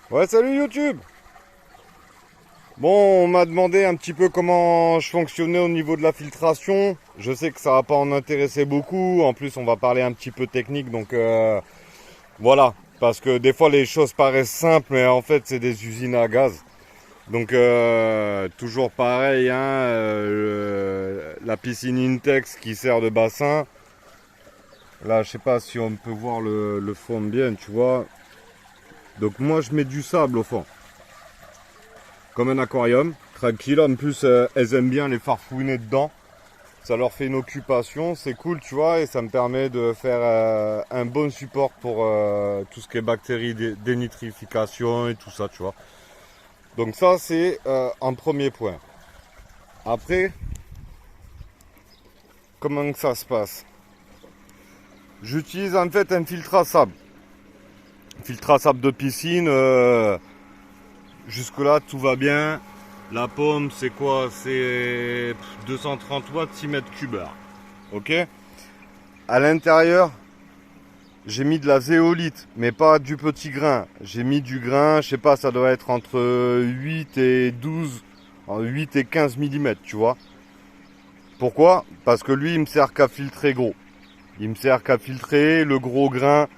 Ouais, salut YouTube. Bon, on m'a demandé un petit peu comment je fonctionnais au niveau de la filtration. Je sais que ça va pas en intéresser beaucoup. En plus, on va parler un petit peu technique, donc voilà. Parce que des fois, les choses paraissent simples, mais en fait, c'est des usines à gaz. Donc, toujours pareil, hein, la piscine Intex qui sert de bassin. Là, je sais pas si on peut voir le fond bien, tu vois. Donc, moi, je mets du sable au fond. Comme un aquarium, tranquille. En plus, elles aiment bien les farfouiner dedans. Ça leur fait une occupation, c'est cool, tu vois, et ça me permet de faire un bon support pour tout ce qui est bactéries, dénitrification et tout ça, tu vois. Donc ça, c'est un premier point. Après, comment que ça se passe? J'utilise en fait un filtre à sable. Filtre à sable de piscine. Jusque-là, tout va bien. La pomme, c'est quoi? C'est 230 watts, 6 mètres cubes. Ok. À l'intérieur, j'ai mis de la zéolite, mais pas du petit grain. J'ai mis du grain, je sais pas, ça doit être entre 8 et 12, 8 et 15 millimètres, tu vois. Pourquoi? Parce que lui, il me sert qu'à filtrer gros. Il me sert qu'à filtrer le gros grain,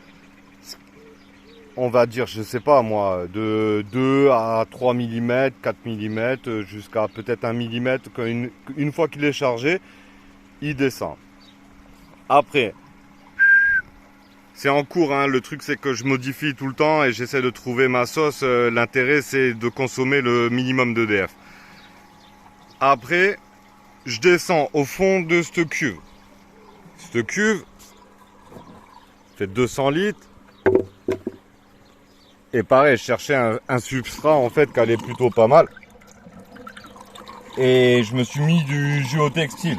on va dire, je sais pas moi, de 2 à 3 millimètres, 4 millimètres, jusqu'à peut-être 1 millimètre. Une fois qu'il est chargé, il descend. Après, c'est en cours, hein. Le truc c'est que je modifie tout le temps et j'essaie de trouver ma sauce. L'intérêt c'est de consommer le minimum d'EDF. Après, je descends au fond de cette cuve. Cette cuve fait 200 litres. Et pareil, je cherchais un substrat en fait qui allait plutôt pas mal. Et je me suis mis du géotextile.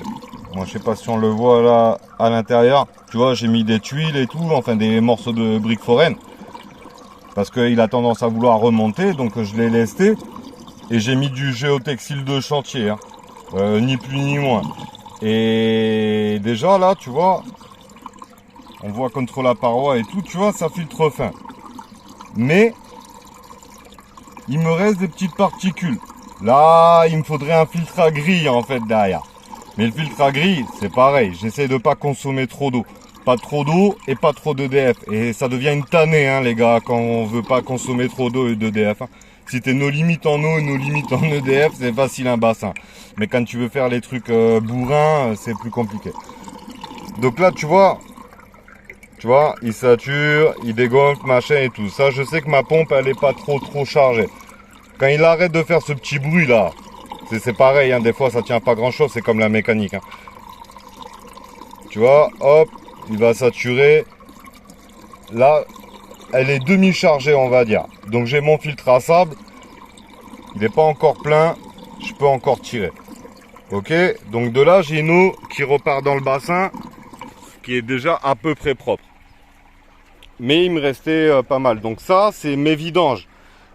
Moi je sais pas si on le voit là à l'intérieur. Tu vois, j'ai mis des tuiles et tout, enfin des morceaux de briques foraines. Parce qu'il a tendance à vouloir remonter, donc je l'ai lesté. Et j'ai mis du géotextile de chantier, hein. Ni plus ni moins. Et déjà là, tu vois, on voit contre la paroi et tout, tu vois, ça filtre fin. Mais il me reste des petites particules. Là, il me faudrait un filtre à grille en fait derrière. Mais le filtre à grille, c'est pareil. J'essaie de pas consommer trop d'eau. Pas trop d'eau et pas trop d'EDF. Et ça devient une tannée, hein, les gars, quand on veut pas consommer trop d'eau et d'EDF. Hein. Si t'es nos limites en eau et nos limites en EDF, c'est facile un bassin. Mais quand tu veux faire les trucs bourrins, c'est plus compliqué. Donc là, tu vois, il sature, il dégonfle, machin et tout. Ça, je sais que ma pompe, elle est pas trop chargée. Quand il arrête de faire ce petit bruit là, c'est pareil, hein, des fois ça tient pas grand chose, c'est comme la mécanique. Hein. Tu vois, hop, il va saturer. Là, elle est demi-chargée, on va dire. Donc j'ai mon filtre à sable, il n'est pas encore plein, je peux encore tirer. Ok, donc de là j'ai une eau qui repart dans le bassin, qui est déjà à peu près propre. Mais il me restait pas mal. Donc ça, c'est mes vidanges.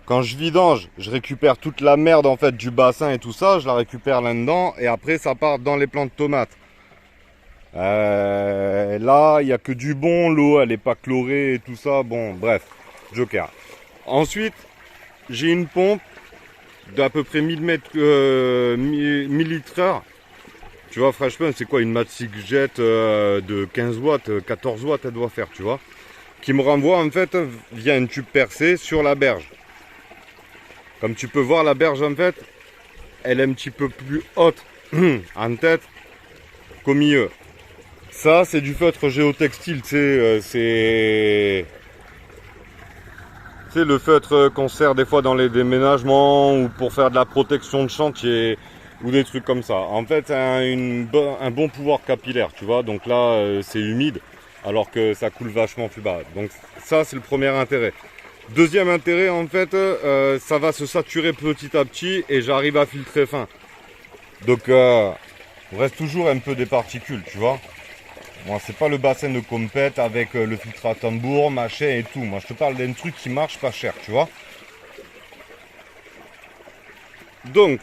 Quand je vidange, je récupère toute la merde en fait du bassin et tout ça, je la récupère là-dedans et après ça part dans les plants de tomates. Là, il n'y a que du bon, l'eau elle n'est pas chlorée et tout ça, bon bref, joker. Ensuite, j'ai une pompe d'à peu près 1000 mètres, 1000 litres heure. Tu vois, franchement, c'est quoi une Matic Jet de 15 watts, 14 watts elle doit faire, tu vois. Qui me renvoie en fait via une tube percée sur la berge. Comme tu peux voir, la berge, en fait, elle est un petit peu plus haute en tête qu'au milieu. Ça, c'est du feutre géotextile, tu sais, c'est le feutre qu'on sert des fois dans les déménagements ou pour faire de la protection de chantier ou des trucs comme ça. En fait, ça a un bon pouvoir capillaire, tu vois. Donc là, c'est humide alors que ça coule vachement plus bas. Donc ça, c'est le premier intérêt. Deuxième intérêt, en fait, ça va se saturer petit à petit et j'arrive à filtrer fin. Donc, il reste toujours un peu des particules, tu vois. Moi, c'est pas le bassin de compète avec le filtre à tambour, machin et tout. Moi, je te parle d'un truc qui marche pas cher, tu vois. Donc,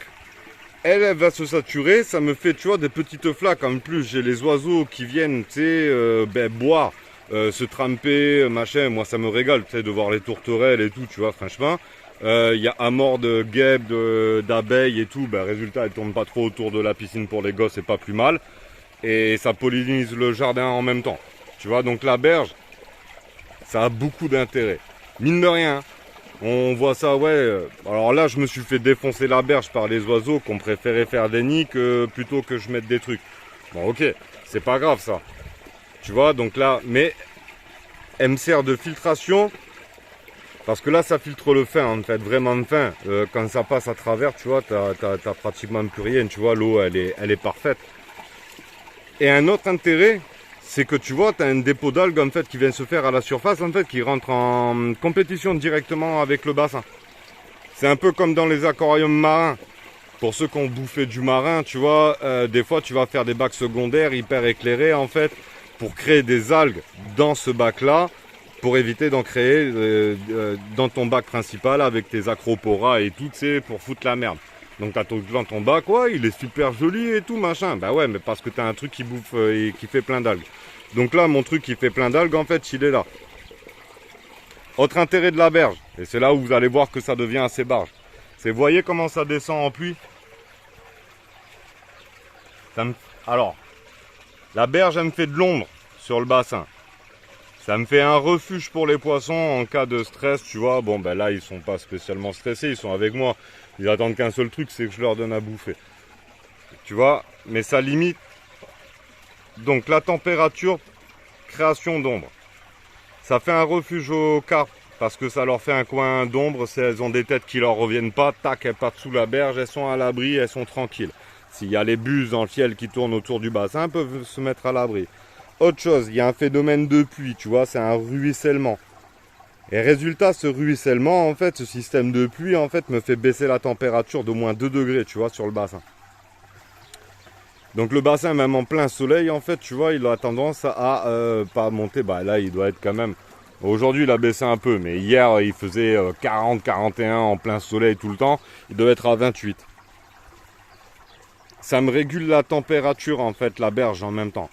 elle va se saturer, ça me fait, tu vois, des petites flaques. En plus, j'ai les oiseaux qui viennent, tu sais, boire. Se tremper, machin, moi ça me régale, tu sais, de voir les tourterelles et tout, tu vois, franchement. il y a un mort de guêpes, d'abeilles et tout, ben, résultat, elles tournent pas trop autour de la piscine pour les gosses, c'est pas plus mal. Et ça pollinise le jardin en même temps. Tu vois, donc la berge, ça a beaucoup d'intérêt. Mine de rien, on voit ça, ouais. Alors là, je me suis fait défoncer la berge par les oiseaux qu'on préférait faire des nids plutôt que je mette des trucs. Bon, ok, c'est pas grave ça. Tu vois, donc là, mais elle me sert de filtration. Parce que là, ça filtre le fin, en fait, vraiment fin. Quand ça passe à travers, tu vois, t'as pratiquement plus rien. Tu vois, l'eau, elle est parfaite. Et un autre intérêt, c'est que tu vois, tu as un dépôt d'algues en fait qui vient se faire à la surface en fait, qui rentre en compétition directement avec le bassin. C'est un peu comme dans les aquariums marins. Pour ceux qui ont bouffé du marin, tu vois, des fois tu vas faire des bacs secondaires hyper éclairés en fait, pour créer des algues dans ce bac-là, pour éviter d'en créer dans ton bac principal avec tes acroporas et tout, c'est pour foutre la merde. Donc t'as dans ton bac, ouais, il est super joli et tout, machin. Bah ouais, mais parce que t'as un truc qui bouffe et qui fait plein d'algues. Donc là, mon truc qui fait plein d'algues, en fait, il est là. Autre intérêt de la berge, et c'est là où vous allez voir que ça devient assez barge. C'est, voyez comment ça descend en pluie. Alors, la berge, elle me fait de l'ombre sur le bassin. Ça me fait un refuge pour les poissons en cas de stress, tu vois. Bon, ben là, ils sont pas spécialement stressés, ils sont avec moi. Ils attendent qu'un seul truc, c'est que je leur donne à bouffer. Tu vois, mais ça limite. Donc la température, création d'ombre. Ça fait un refuge aux carpes, parce que ça leur fait un coin d'ombre. Si elles ont des têtes qui leur reviennent pas, tac, elles partent sous la berge, elles sont à l'abri, elles sont tranquilles. S'il y a les buses dans le ciel qui tournent autour du bassin, elles peuvent se mettre à l'abri. Autre chose, il y a un phénomène de pluie, tu vois, c'est un ruissellement. Et résultat, ce ruissellement, en fait, ce système de pluie, en fait, me fait baisser la température d'au moins 2 degrés, tu vois, sur le bassin. Donc le bassin, même en plein soleil, en fait, tu vois, il a tendance à pas monter. Bah là, il doit être quand même... Aujourd'hui, il a baissé un peu, mais hier, il faisait 40, 41 en plein soleil tout le temps. Il doit être à 28. Ça me régule la température, en fait, la berge en même temps.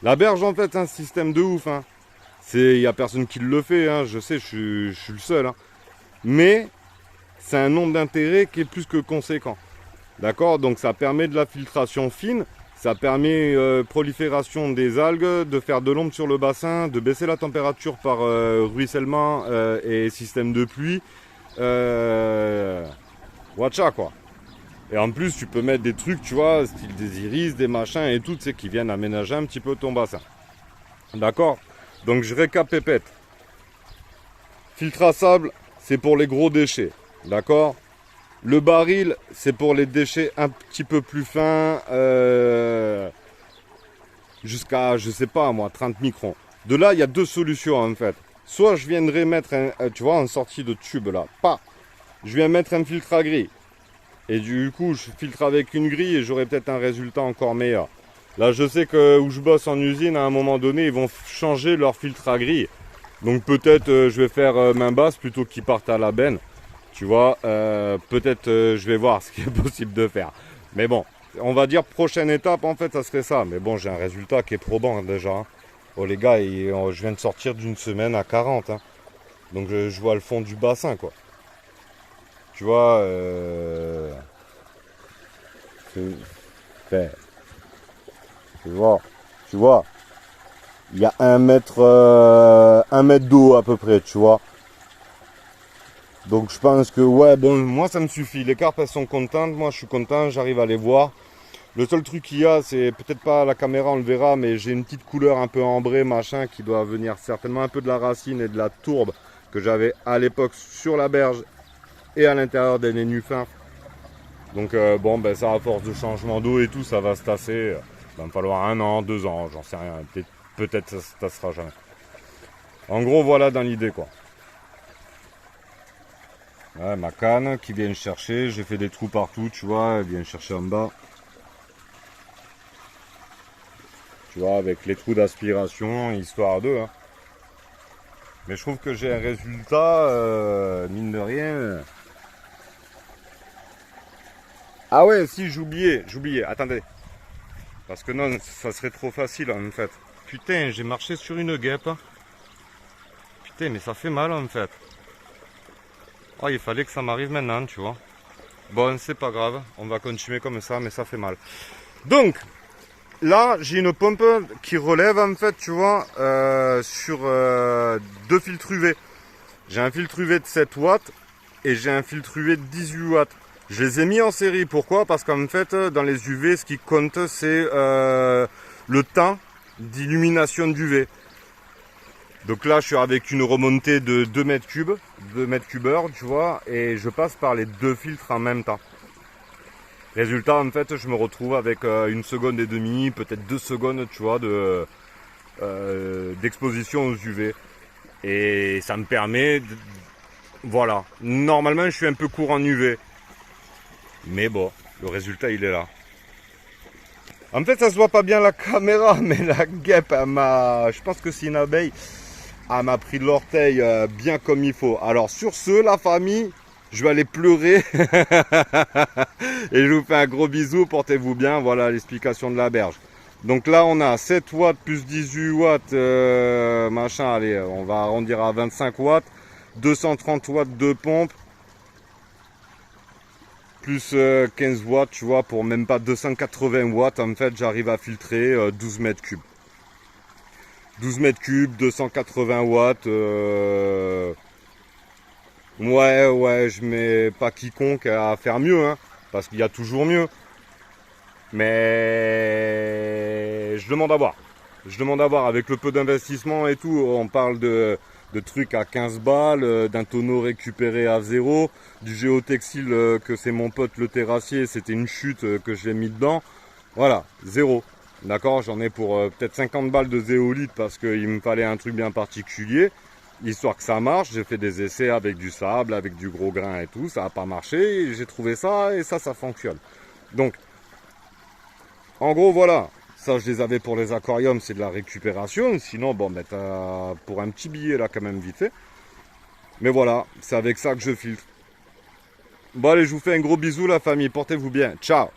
La berge, en fait, c'est un système de ouf, hein. Il n'y a personne qui le fait, hein. Je sais, je suis le seul. Hein. Mais c'est un nombre d'intérêts qui est plus que conséquent. D'accord? Donc ça permet de la filtration fine, ça permet prolifération des algues, de faire de l'ombre sur le bassin, de baisser la température par ruissellement et système de pluie. Watcha quoi. Et en plus tu peux mettre des trucs, tu vois, style des iris, des machins et tout, tu sais, qui viennent aménager un petit peu ton bassin. D'accord? Donc je récapépète. Filtre à sable, c'est pour les gros déchets. D'accord? Le baril, c'est pour les déchets un petit peu plus fins, jusqu'à, je sais pas moi, 30 microns. De là, il y a deux solutions en fait. Soit je viendrai mettre, tu vois, en sortie de tube là, pas. Je viens mettre un filtre à grille. Et du coup, je filtre avec une grille et j'aurai peut-être un résultat encore meilleur. Là, je sais que où je bosse en usine, à un moment donné, ils vont changer leur filtre à grille. Donc peut-être je vais faire main basse plutôt qu'ils partent à la benne. Tu vois, peut-être je vais voir ce qui est possible de faire. Mais bon, on va dire prochaine étape, en fait, ça serait ça. Mais bon, j'ai un résultat qui est probant déjà. Hein. Oh les gars, je viens de sortir d'une semaine à 40. Hein. Donc je vois le fond du bassin, quoi. Tu vois, tu vois, il y a 1 mètre d'eau à peu près, tu vois. Donc je pense que ouais, bon, moi ça me suffit. Les carpes elles sont contentes, moi je suis content, j'arrive à les voir. Le seul truc qu'il y a, c'est peut-être pas à la caméra, on le verra, mais j'ai une petite couleur un peu ambrée, machin, qui doit venir certainement un peu de la racine et de la tourbe que j'avais à l'époque sur la berge et à l'intérieur des nénuphars. Donc bon, ben ça à force de changement d'eau et tout, ça va se tasser. Il va me falloir 1 an, 2 ans, j'en sais rien. Peut-être ça se tassera jamais. En gros, voilà dans l'idée quoi. Ouais, ma canne qui vient chercher, j'ai fait des trous partout, tu vois, elle vient chercher en bas. Tu vois, avec les trous d'aspiration, histoire d'eux. Hein. Mais je trouve que j'ai un résultat, mine de rien. Ah ouais, si, j'oubliais, attendez. Parce que non, ça serait trop facile en fait. Putain, j'ai marché sur une guêpe. Putain, mais ça fait mal en fait. Oh, il fallait que ça m'arrive maintenant, tu vois. Bon, c'est pas grave, on va continuer comme ça, mais ça fait mal. Donc, là, j'ai une pompe qui relève, en fait, tu vois, sur deux filtres UV. J'ai un filtre UV de 7 watts et j'ai un filtre UV de 18 watts. Je les ai mis en série. Pourquoi? Parce qu'en fait, dans les UV, ce qui compte, c'est le temps d'illumination d'UV. Donc là, je suis avec une remontée de 2 mètres cubes, 2 mètres cubeurs, tu vois, et je passe par les deux filtres en même temps. Résultat, en fait, je me retrouve avec 1 seconde et demie, peut-être 2 secondes, tu vois, d'exposition aux UV. Et ça me permet, voilà. Normalement, je suis un peu court en UV. Mais bon, le résultat, il est là. En fait, ça se voit pas bien la caméra, mais la guêpe, je pense que c'est une abeille. Elle m'a pris l'orteil bien comme il faut. Alors sur ce, la famille, je vais aller pleurer. Et je vous fais un gros bisou, portez-vous bien. Voilà l'explication de la berge. Donc là, on a 7 watts plus 18 watts, machin, allez, on va arrondir à 25 watts. 230 watts de pompe. Plus 15 watts, tu vois, pour même pas 280 watts, en fait, j'arrive à filtrer 12 mètres cubes. 12 mètres cubes, 280 watts. Ouais, je mets pas quiconque à faire mieux, hein, parce qu'il y a toujours mieux. Mais je demande à voir. Je demande à voir, avec le peu d'investissement et tout, on parle de trucs à 15 balles, d'un tonneau récupéré à 0, du géotextile que c'est mon pote le terrassier, c'était une chute que j'ai mis dedans. Voilà, 0. D'accord, j'en ai pour peut-être 50 balles de zéolite parce qu'il me fallait un truc bien particulier. Histoire que ça marche, j'ai fait des essais avec du sable, avec du gros grain et tout, ça n'a pas marché, j'ai trouvé ça et ça fonctionne. Donc, en gros, voilà. Ça, je les avais pour les aquariums, c'est de la récupération. Sinon, bon, ben, pour un petit billet, là, quand même, vite fait. Mais voilà, c'est avec ça que je filtre. Bon, allez, je vous fais un gros bisou, la famille. Portez-vous bien. Ciao.